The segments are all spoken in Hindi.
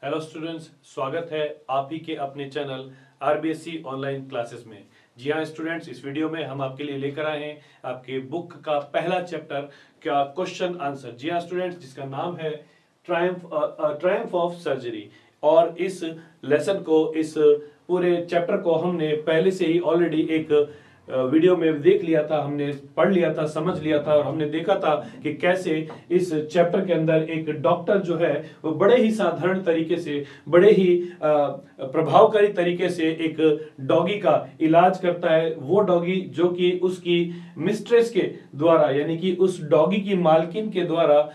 हेलो स्टूडेंट्स, स्वागत है आप ही के अपने चैनल आरबीएससी ऑनलाइन क्लासेस में। जी हाँ स्टूडेंट्स, इस वीडियो में हम आपके लिए लेकर आए हैं आपके बुक का पहला चैप्टर का क्वेश्चन आंसर। जी हाँ स्टूडेंट्स, जिसका नाम है ट्रायम्फ ऑफ सर्जरी। और इस लेसन को, इस पूरे चैप्टर को हमने पहले से ही ऑलरेडी एक वीडियो में देख लिया था, हमने पढ़ लिया था, समझ लिया था और हमने देखा था कि कैसे इस चैप्टर के अंदर एक डॉक्टर जो है वो बड़े ही साधारण तरीके से, बड़े ही प्रभावकारी तरीके से एक डॉगी का इलाज करता है। वो डॉगी जो कि उसकी मिस्ट्रेस के द्वारा, यानी कि उस डॉगी की मालकिन के द्वारा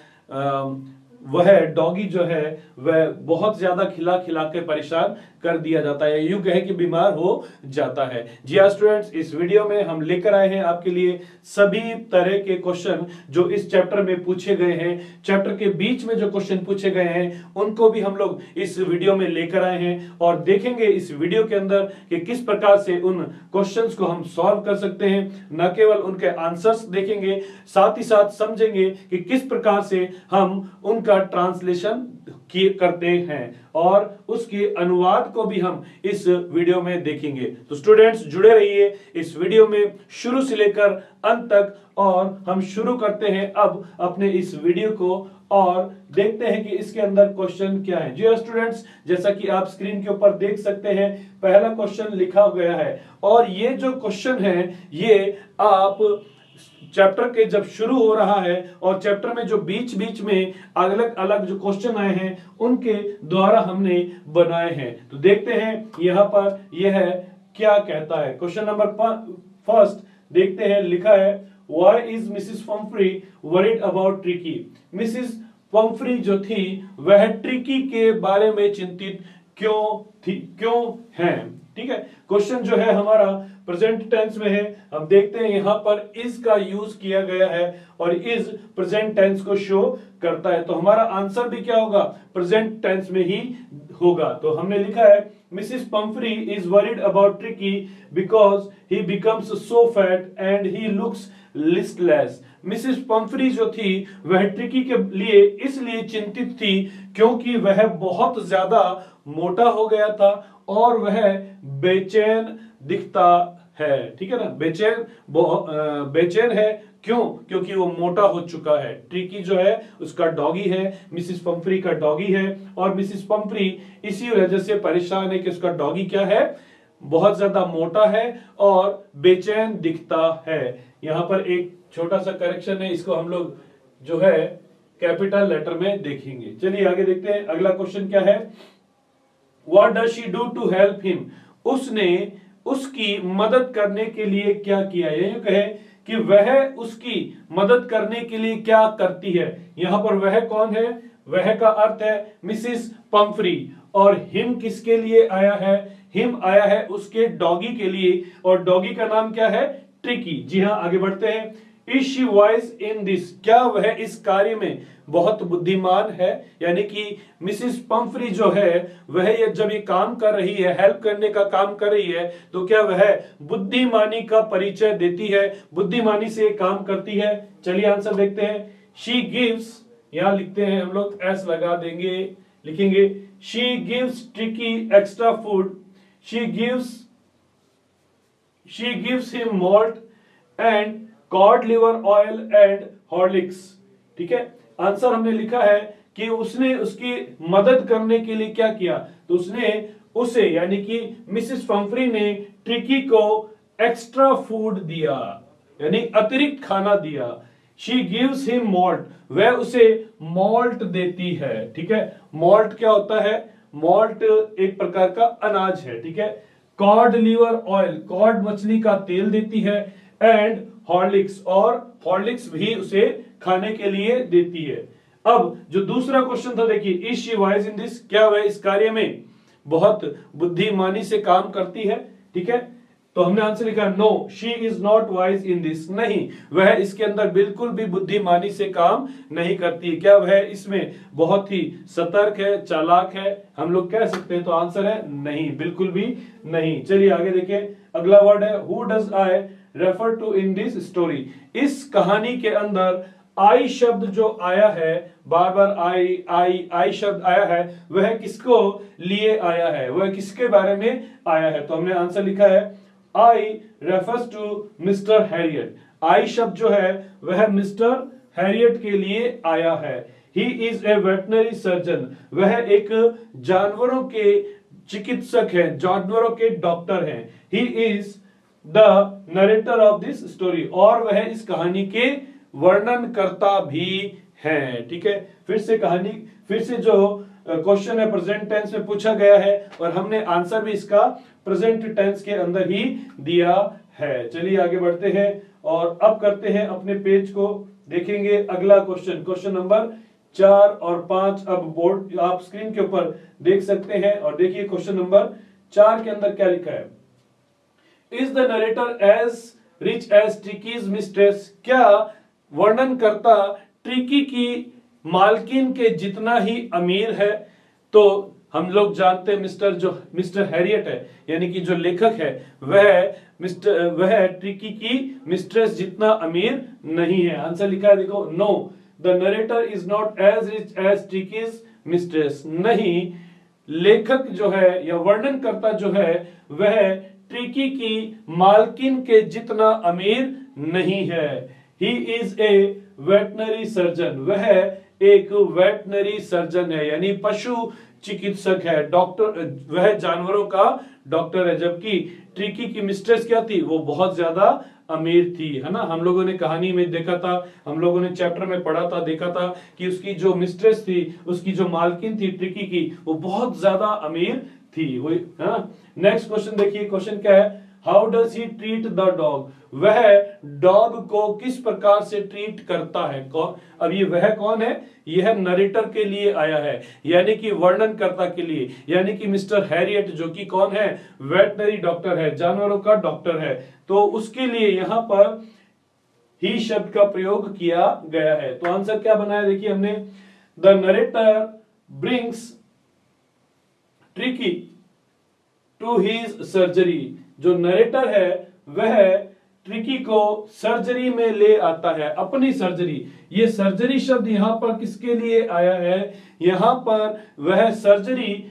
वह डॉगी जो है वह बहुत ज्यादा खिला खिला के परेशान कर दिया जाता है, यूं कहे कि बीमार हो जाता है। जी हाँ स्टूडेंट्स, इस वीडियो में हम लेकर आए हैं आपके लिए सभी तरह के क्वेश्चन जो इस चैप्टर में पूछे गए हैं। चैप्टर के बीच में जो क्वेश्चन पूछे गए हैं उनको भी हम लोग इस वीडियो में लेकर आए हैं और देखेंगे इस वीडियो के अंदर कि किस प्रकार से उन क्वेश्चंस को हम सॉल्व कर सकते हैं। न केवल उनके आंसर्स देखेंगे, साथ ही साथ समझेंगे कि किस प्रकार से हम उनका ट्रांसलेशन करते हैं और उसके अनुवाद को भी हम इस वीडियो में देखेंगे। तो स्टूडेंट्स जुड़े रहिए इस वीडियो में शुरू से लेकर अंत तक। और हम शुरू करते हैं अब अपने इस वीडियो को और देखते हैं कि इसके अंदर क्वेश्चन क्या है। जी स्टूडेंट्स, जैसा कि आप स्क्रीन के ऊपर देख सकते हैं, पहला क्वेश्चन लिखा गया है और ये जो क्वेश्चन है ये आप चैप्टर के जब शुरू हो रहा है और चैप्टर में जो बीच बीच में अलग अलग जो क्वेश्चन आए हैं उनके द्वारा हमने बनाए हैं। तो देखते हैं यहां पर यह है क्या कहता है। क्वेश्चन नंबर फर्स्ट देखते हैं, लिखा है Why is Mrs. Pumphrey worried about Tricky? Mrs Pomfrey जो थी वह ट्रिकी के बारे में चिंतित क्यों है। ठीक है, क्वेश्चन जो है हमारा प्रेजेंट टेंस में है। हम देखते हैं यहां पर इज का यूज किया गया है और इज प्रेजेंट टेंस को शो करता है, तो हमारा आंसर भी क्या होगा, प्रेजेंट टेंस में ही होगा। तो हमने लिखा है Mrs Pomfrey is worried about tricky because he becomes so fat and he looks listless. Mrs Pomfrey जो थी वह ट्रिकी के लिए इसलिए चिंतित थी क्योंकि वह बहुत ज्यादा मोटा हो गया था और वह बेचैन दिखता है। ठीक है ना, बेचैन है क्यों, क्योंकि वो मोटा हो चुका है। ट्रिकी जो है उसका डॉगी है, मिसिस पंफ्री का डॉगी है और मिसिस पंफ्री इसी वजह से परेशान है कि उसका डॉगी क्या है, बहुत ज्यादा मोटा है और बेचैन दिखता है। यहां पर एक छोटा सा करेक्शन है, इसको हम लोग जो है कैपिटल लेटर में देखेंगे। चलिए आगे देखते हैं, अगला क्वेश्चन क्या है। What does she do to help him? उसने उसकी मदद करने के लिए क्या किया। ये कहे कि वह उसकी मदद करने के लिए क्या करती है। यहां पर वह कौन है, वह का अर्थ है मिसिस पंफ्री और हिम किसके लिए आया है, हिम आया है उसके डॉगी के लिए और डॉगी का नाम क्या है, ट्रिकी। जी हाँ, आगे बढ़ते हैं। Is she wise in this, क्या वह इस कार्य में बहुत बुद्धिमान है। यानी कि मिसिस पंफ्री जो है वह ये जब ये काम कर रही है, हेल्प करने का काम कर रही है, तो क्या वह बुद्धिमानी का परिचय देती है, बुद्धिमानी से काम करती है। चलिए आंसर देखते हैं। शी गिव्स, यहां लिखते हैं हम लोग एस लगा देंगे, लिखेंगे she gives tricky extra food, she gives him malt and cod liver oil and Horlicks. ठीक है, आंसर हमने लिखा है कि उसने उसकी मदद करने के लिए क्या किया, तो उसने उसे यानी कि मिसिस पंफ्री ने ट्रिकी को एक्स्ट्रा फूड दिया, यानी अतिरिक्त खाना दिया। शी गिव्स हिम मॉल्ट, वह उसे मॉल्ट देती है। ठीक है, मॉल्ट क्या होता है, मॉल्ट एक प्रकार का अनाज है। ठीक है, कॉड लिवर ऑयल, कॉड मछली का तेल देती है एंड हॉर्लिक्स, और हॉर्लिक्स भी उसे खाने के लिए देती है। अब जो दूसरा क्वेश्चन था देखिए, is she wise in this, क्या वह इस कार्य में बहुत बुद्धिमानी से काम करती है। ठीक है, तो हमने आंसर लिखा no she is not wise in this, नहीं वह इसके अंदर बिल्कुल भी बुद्धिमानी से काम नहीं करती। क्या वह इसमें बहुत ही सतर्क है, चालाक है, हम लोग कह सकते हैं। तो आंसर है नहीं, बिल्कुल भी नहीं। चलिए आगे देखें, अगला वर्ड है who does I refer to in this story. इस कहानी के अंदर आई शब्द जो आया है, बार बार आई शब्द आया है, वह किसको लिए आया है, वह किसके बारे में आया है? तो हमने आंसर लिखा है आई रेफर्स टू मिस्टर हैरियट। आई शब्द जो है वह मिस्टर हैरियट के लिए आया है। He is a veterinary surgeon, वह एक जानवरों के चिकित्सक है, जानवरों के डॉक्टर हैं। He is the narrator of this story, और वह इस कहानी के वर्णनकर्ता भी हैं। ठीक है, फिर से जो क्वेश्चन है प्रेजेंट टेंस में पूछा गया है और हमने आंसर भी इसका प्रेजेंट टेंस के अंदर ही दिया है। चलिए आगे बढ़ते हैं और अब करते हैं अपने पेज को, देखेंगे अगला क्वेश्चन नंबर 4 और 5 अब बोर्ड आप स्क्रीन के ऊपर देख सकते हैं। और देखिए क्वेश्चन नंबर 4 के अंदर क्या लिखा है। Is the narrator as rich as Tricki's mistress, क्या वर्णनकर्ता ट्रिकी की मालकिन के जितना ही अमीर है? तो हम लोग जानते हैं मिस्टर हैरियट है, यानी कि जो लेखक है वह ट्रिकी की मिस्ट्रेस जितना अमीर नहीं है। आंसर लिखा है देखो, no the narrator is not as rich as Tricki's mistress. नहीं, लेखक जो है या वर्णनकर्ता जो है वह ट्रिकी की मालकिन के जितना अमीर नहीं है। He is a veterinary surgeon, वह एक वेटनरी सर्जन है, यानी पशु चिकित्सक है, डॉक्टर, वह जानवरों का डॉक्टर है। जबकि ट्रिकी की मिस्ट्रेस क्या थी, वो बहुत ज्यादा अमीर थी, है ना। हम लोगों ने कहानी में देखा था, हम लोगों ने चैप्टर में पढ़ा था, देखा था कि उसकी जो मिस्ट्रेस थी, उसकी जो मालकिन थी ट्रिकी की, वो बहुत ज्यादा अमीर थी। वही नेक्स्ट क्वेश्चन देखिए, क्वेश्चन क्या है, how does he treat the dog, वह डॉग को किस प्रकार से ट्रीट करता है। कौन, अब ये वह कौन है, यह नरेटर के लिए आया है, यानी कि वर्णनकर्ता के लिए, यानी कि मिस्टर हैरियट जो कि कौन है, वेटनरी डॉक्टर है, जानवरों का डॉक्टर है। तो उसके लिए यहां पर ही शब्द का प्रयोग किया गया है। तो आंसर क्या बनाया देखिए हमने, the narrator brings Tricki to his surgery, जो नरेटर है वह ट्रिकी को सर्जरी में ले आता है, अपनी सर्जरी। ये सर्जरी शब्द यहां पर किसके लिए आया है, यहां पर वह सर्जरी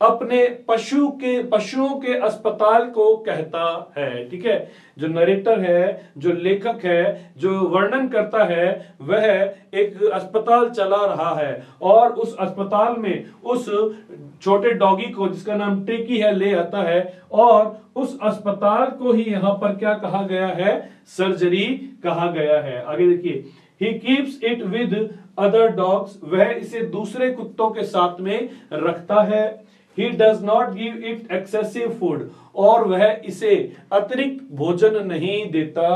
अपने पशुओं के अस्पताल को कहता है। ठीक है, जो नरेटर है, जो लेखक है, जो वर्णन करता है, वह एक अस्पताल चला रहा है और उस अस्पताल में उस छोटे डॉगी को जिसका नाम ट्रिकी है ले आता है और उस अस्पताल को ही यहां पर क्या कहा गया है, सर्जरी कहा गया है। आगे देखिए, he keeps it with other dogs, वह इसे दूसरे कुत्तों के साथ में रखता है। He does not give it excessive food, और वह इसे अतिरिक्त भोजन नहीं देता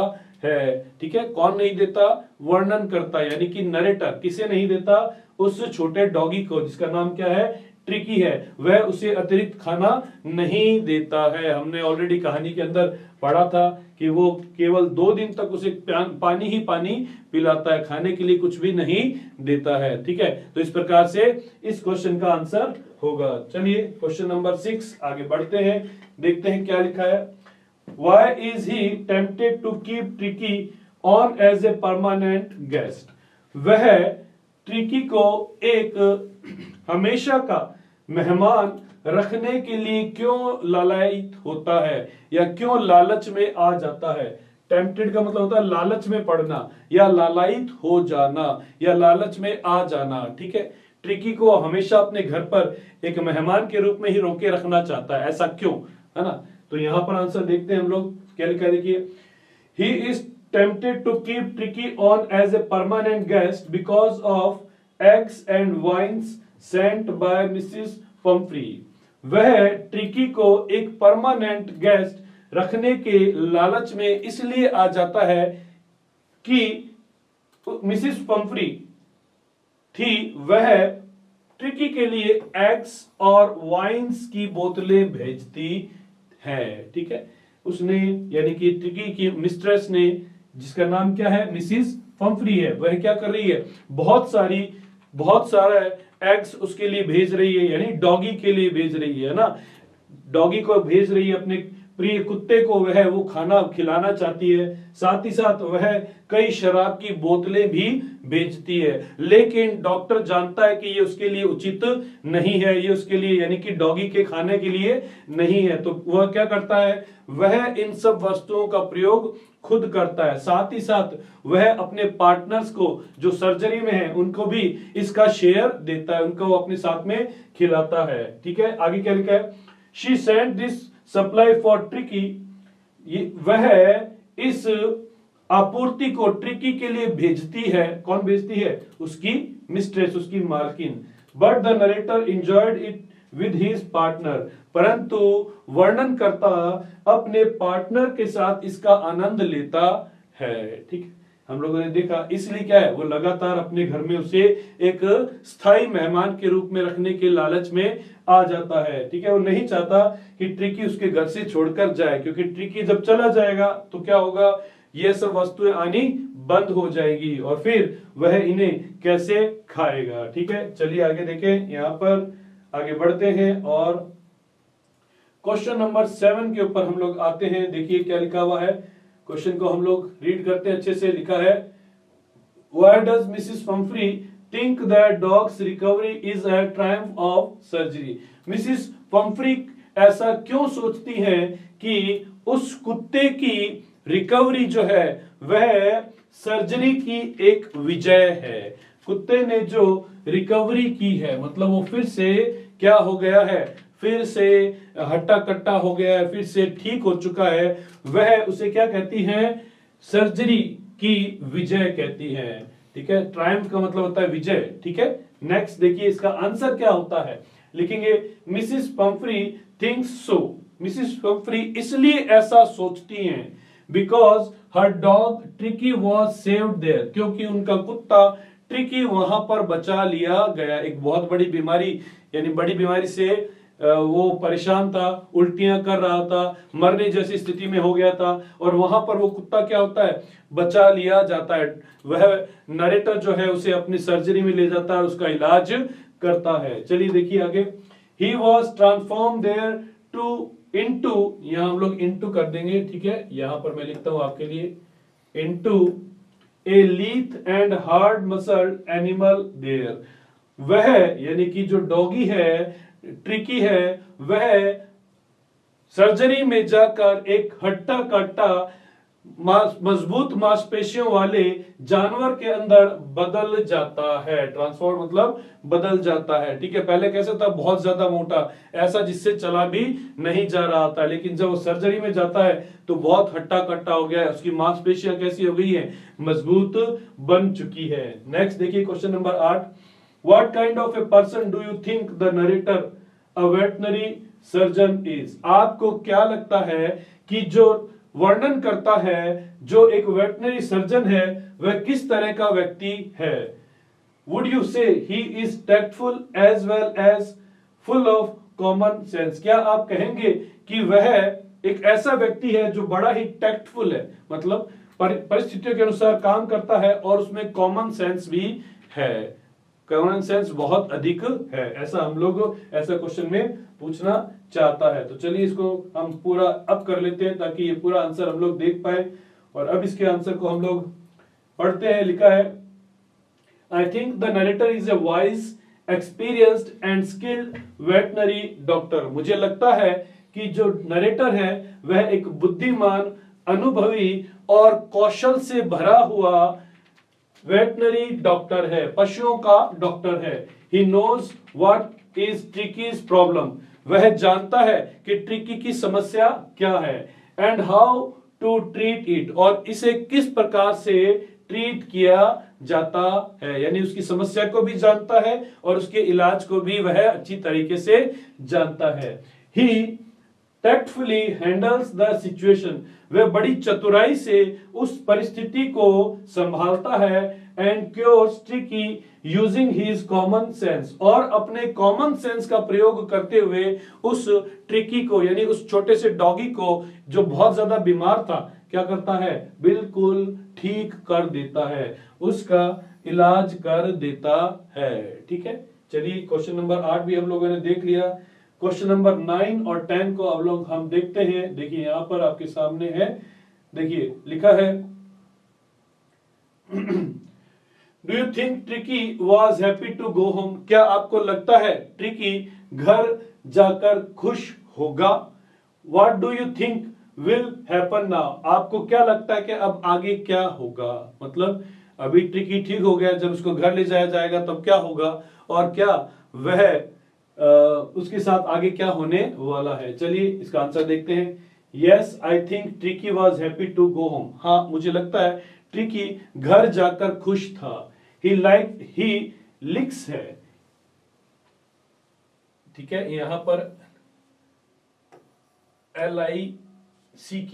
है। ठीक है, कौन नहीं देता, वर्णन करता, यानी कि नरेटर किसे नहीं देता, उस छोटे डॉगी को जिसका नाम क्या है, ट्रिकी है, वह उसे अतिरिक्त खाना नहीं देता है। हमने ऑलरेडी कहानी के अंदर पढ़ा था कि वो केवल 2 दिन तक उसे पानी ही पानी पिलाता है, खाने के लिए कुछ भी नहीं देता है। ठीक है, तो इस प्रकार से इस क्वेश्चन का आंसर होगा। चलिए क्वेश्चन नंबर 6 आगे बढ़ते हैं, देखते हैं क्या लिखा है। Why is he tempted to keep Tricky on as a permanent guest? वह ट्रिकी को एक हमेशा का मेहमान रखने के लिए क्यों लालायित होता है या क्यों लालच में आ जाता है। टेम्पटेड का मतलब होता है लालच में पड़ना या लालायित हो जाना या लालच में आ जाना। ठीक है, ट्रिकी को हमेशा अपने घर पर एक मेहमान के रूप में ही रोके रखना चाहता है, ऐसा क्यों, है ना। तो यहां पर आंसर देखते हैं हम लोग, क्या लिखा है देखिए, he is tempted to keep Tricki on as a permanent guest because of eggs and wines sent by Mrs Pumphrey. वह ट्रिकी को एक परमानेंट गेस्ट रखने के लालच में इसलिए आ जाता है कि मिसिस पंफ्री थी, वह ट्रिकी के लिए एग्स और वाइन्स की बोतलें भेजती है। ठीक है, उसने यानी कि ट्रिकी की मिस्ट्रेस ने, जिसका नाम क्या है, मिसिस पंफ्री है, वह क्या कर रही है, बहुत सारा एग्स उसके लिए भेज रही है, यानी डॉगी के लिए भेज रही है ना, डॉगी को भेज रही है अपने प्रिय कुत्ते को वह वो खाना खिलाना चाहती है, साथ ही साथ वह कई शराब की बोतलें भी बेचती है, लेकिन डॉक्टर जानता है कि ये उसके लिए उचित नहीं है, ये उसके लिए यानी कि डॉगी के खाने के लिए नहीं है। तो वह क्या करता है, वह इन सब वस्तुओं का प्रयोग खुद करता है, साथ ही साथ वह अपने पार्टनर्स को जो सर्जरी में है उनको भी इसका शेयर देता है, उनको अपने साथ में खिलाता है। ठीक है, आगे क्या लिखा है, she sent this supply for tricky, वह इस आपूर्ति को ट्रिकी के लिए भेजती है। कौन भेजती है, उसकी मिस्ट्रेस, उसकी मालकिन। But the narrator enjoyed it with his partner, परंतु वर्णनकर्ता अपने पार्टनर के साथ इसका आनंद लेता है। ठीक, हम लोगों ने देखा, इसलिए क्या है, वो लगातार अपने घर में उसे एक स्थायी मेहमान के रूप में रखने के लालच में आ जाता है। ठीक है, वो नहीं चाहता कि ट्रिकी उसके घर से छोड़कर जाए, क्योंकि ट्रिकी जब चला जाएगा तो क्या होगा, ये सब वस्तुएं आनी बंद हो जाएगी और फिर वह इन्हें कैसे खाएगा। ठीक है, चलिए आगे देखें, यहाँ पर आगे बढ़ते हैं और क्वेश्चन नंबर 7 के ऊपर हम लोग आते हैं। देखिए क्या लिखा हुआ है, क्वेश्चन को हम लोग रीड करते हैं। अच्छे से लिखा है, Why does Mrs. Pumphrey think that dog's recovery is a triumph of surgery? Mrs. Pumphrey ऐसा क्यों सोचती है कि उस कुत्ते की रिकवरी जो है वह सर्जरी की एक विजय है। कुत्ते ने जो रिकवरी की है, मतलब वो फिर से क्या हो गया है, फिर से हट्टा कट्टा हो गया है, फिर से ठीक हो चुका है, वह उसे क्या कहती है, सर्जरी की विजय कहती है। ठीक है, ट्रायम्फ का मतलब होता है विजय। ठीक है, नेक्स्ट देखिए इसका आंसर क्या होता है, लिखेंगे Mrs Pumphrey thinks so. Mrs Pumphrey इसलिए ऐसा सोचती हैं because her dog Tricki was saved there, क्योंकि उनका कुत्ता ट्रिकी वहां पर बचा लिया गया। एक बहुत बड़ी बीमारी, यानी बड़ी बीमारी से वो परेशान था, उल्टियां कर रहा था, मरने जैसी स्थिति में हो गया था, और वहां पर वो कुत्ता क्या होता है, बचा लिया जाता है। वह नरेटर जो है उसे अपनी सर्जरी में ले जाता है, उसका इलाज करता है। चलिए देखिए आगे, he was transform there to into, यहां हम लोग इनटू कर देंगे। ठीक है, यहां पर मैं लिखता हूं आपके लिए, into a lithe and hard muscled animal there. वह यानी कि जो डॉगी है, ट्रिकी है, वह सर्जरी में जाकर एक हट्टा कट्टा मजबूत मांसपेशियों वाले जानवर के अंदर बदल जाता है। ट्रांसफॉर्म मतलब बदल जाता है। ठीक है, पहले कैसे था, बहुत ज्यादा मोटा, ऐसा जिससे चला भी नहीं जा रहा था, लेकिन जब वो सर्जरी में जाता है तो बहुत हट्टा कट्टा हो गया है, उसकी मांसपेशियां कैसी हो गई है, मजबूत बन चुकी है। नेक्स्ट देखिए question number 8, what kind of a person do you think the narrator a veterinary surgeon is? आपको क्या लगता है कि जो वर्णन करता है, जो एक वेटनरी सर्जन है, वह किस तरह का व्यक्ति है? Would you say he is tactful as well as full of common sense? क्या आप कहेंगे कि वह एक ऐसा व्यक्ति है जो बड़ा ही टैक्टफुल है, मतलब परिस्थितियों के अनुसार काम करता है और उसमें कॉमन सेंस भी है, कॉमन सेंस बहुत अधिक है, ऐसा हम लोग ऐसा क्वेश्चन में पूछना चाहता है। तो चलिए इसको हम पूरा अब कर लेते हैं ताकि ये पूरा आंसर हम लोग देख पाए, और अब इसके आंसर को हम लोग पढ़ते हैं। लिखा है, I think the narrator is a wise experienced and skilled veterinary doctor. मुझे लगता है कि जो नरेटर है वह एक बुद्धिमान, अनुभवी और कौशल से भरा हुआ वेटनरी डॉक्टर है, पशुओं का डॉक्टर है। He knows what is Tricki's problem, वह जानता है कि ट्रिकी की समस्या क्या है, and how to treat it, और इसे किस प्रकार से ट्रीट किया जाता है, यानी उसकी समस्या को भी जानता है और उसके इलाज को भी वह अच्छी तरीके से जानता है। He tactfully handles the situation, वह बड़ी चतुराई से उस परिस्थिति को संभालता है, and cures Tricki using his common sense, और अपने कॉमन सेंस का प्रयोग करते हुए उस ट्रिकी को, यानी उस छोटे से डॉगी को जो बहुत ज्यादा बीमार था, क्या करता है, बिल्कुल ठीक कर देता है, उसका इलाज कर देता है। ठीक है, चलिए क्वेश्चन नंबर 8 भी हम लोगों ने देख लिया। क्वेश्चन नंबर 9 और 10 को अब लोग हम देखते हैं। देखिए यहां पर आपके सामने है, देखिए लिखा है do you think Tricki was happy to go home? क्या आपको लगता है ट्रिकी घर जाकर खुश होगा? What do you think will happen now? आपको क्या लगता है कि अब आगे क्या होगा? मतलब अभी ट्रिकी ठीक हो गया, जब उसको घर ले जाया जाएगा तब क्या होगा, और क्या वह उसके साथ आगे क्या होने वाला है। चलिए इसका आंसर देखते हैं। Yes I think Tricki was happy to go home. हाँ मुझे लगता है ट्रिकी घर जाकर खुश था। ही लिक्स है, ठीक है, यहां पर LICK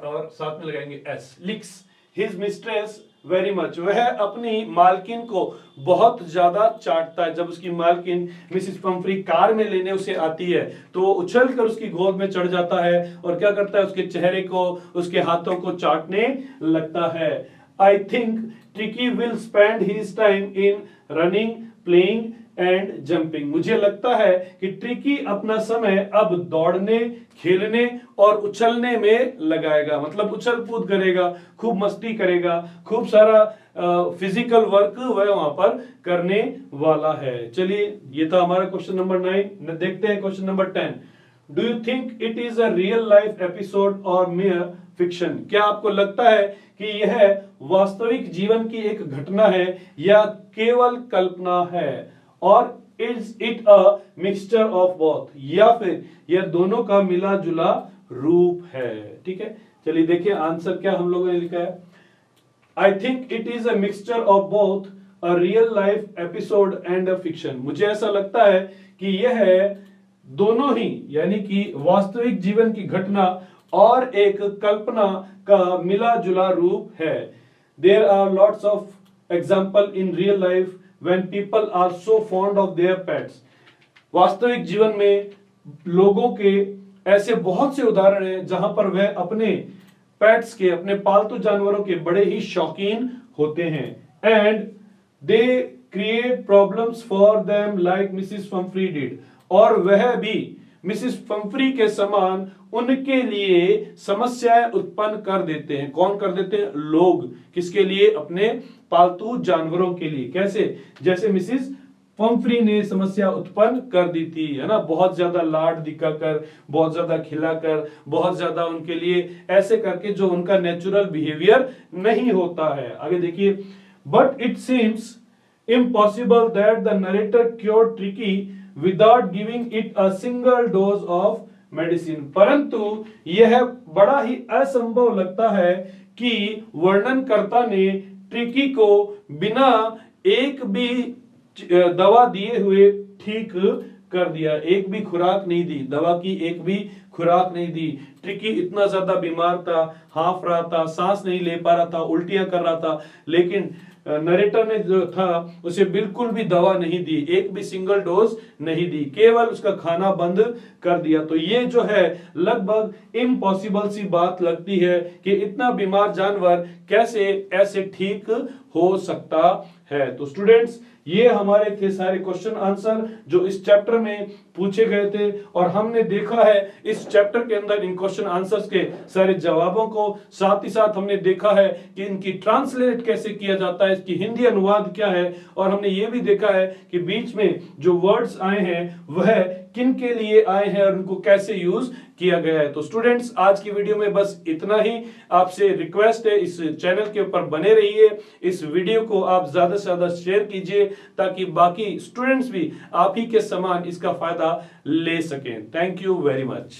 और साथ में लगाएंगे S। लिक्स his mistress very much. वह अपनी मालकिन को बहुत ज्यादा चाटता है। जब उसकी मालकिन मिसिस पंफ्री कार में लेने उसे आती है तो वो उछल कर उसकी गोद में चढ़ जाता है और क्या करता है, उसके चेहरे को, उसके हाथों को चाटने लगता है। आई think tricky will spend his time in running, playing and jumping. मुझे लगता है कि ट्रिकी अपना समय अब दौड़ने, खेलने और उछलने में लगाएगा। मतलब उछल कूद करेगा, खूब मस्ती करेगा, खूब सारा फिजिकल वर्क वह वहां पर करने वाला है। चलिए ये था हमारा क्वेश्चन नंबर 9। देखते हैं question number 10। Do you think it is a real life episode और मेयर फिक्शन? क्या आपको लगता है कि यह वास्तविक जीवन की एक घटना है या केवल कल्पना है? और is it a mixture of both? या फिर यह दोनों का मिला जुला रूप है? ठीक है, चलिए देखिए आंसर क्या हम लोगों ने लिखा है। I think it is a mixture of both a real life episode and a fiction. मुझे ऐसा लगता है कि यह दोनों ही, यानी कि वास्तविक जीवन की घटना और एक कल्पना का मिला जुला रूप है। There are lots of example in real life when people are so fond of their pets। वास्तविक जीवन में लोगों के ऐसे बहुत से उदाहरण हैं जहां पर वह अपने पेट्स के, अपने पालतू जानवरों के बड़े ही शौकीन होते हैं। And they create problems for them like Mrs Pomfrey did. और वह भी मिसिस पंफ्री के समान उनके लिए समस्याएं उत्पन्न कर देते हैं। कौन कर देते हैं? लोग। किसके लिए? अपने पालतू जानवरों के लिए। कैसे? जैसे मिसिस पंफ्री ने समस्या उत्पन्न कर दी थी, है ना, बहुत ज्यादा लाड दिखाकर, बहुत ज्यादा खिलाकर, बहुत ज्यादा उनके लिए ऐसे करके जो उनका नेचुरल बिहेवियर नहीं होता है। आगे देखिए, but it seems impossible that the narrator cure tricky without giving it a single dose of medicine. परंतु यह बड़ा ही असंभव लगता है कि वर्णनकर्ता ने ट्रिकी को बिना एक भी दवा दिए हुए ठीक कर दिया। एक भी खुराक नहीं दी, दवा की एक भी खुराक नहीं दी। ट्रिकी इतना ज्यादा बीमार था, हाफ रहा था, सांस नहीं ले पा रहा था, उल्टियां कर रहा था, लेकिन नरेटर ने जो था उसे बिल्कुल भी दवा नहीं दी, एक भी सिंगल डोज नहीं दी, केवल उसका खाना बंद कर दिया। तो ये जो है लगभग इम्पॉसिबल सी बात लगती है कि इतना बीमार जानवर कैसे ऐसे ठीक हो सकता है। तो स्टूडेंट्स, ये हमारे थे सारे क्वेश्चन आंसर जो इस चैप्टर में पूछे गए थे, और हमने देखा है इस चैप्टर के अंदर इन क्वेश्चन आंसर्स के सारे जवाबों को। साथ ही साथ हमने देखा है कि इनकी ट्रांसलेट कैसे किया जाता है, इसकी हिंदी अनुवाद क्या है, और हमने ये भी देखा है कि बीच में जो वर्ड्स आए हैं वह किन के लिए आए हैं और उनको कैसे यूज किया गया है। तो स्टूडेंट्स, आज की वीडियो में बस इतना ही। आपसे रिक्वेस्ट है, इस चैनल के ऊपर बने रहिए, इस वीडियो को आप ज्यादा से ज्यादा शेयर कीजिए ताकि बाकी स्टूडेंट्स भी आप ही के समान इसका फायदा ले सकें। Thank you very much.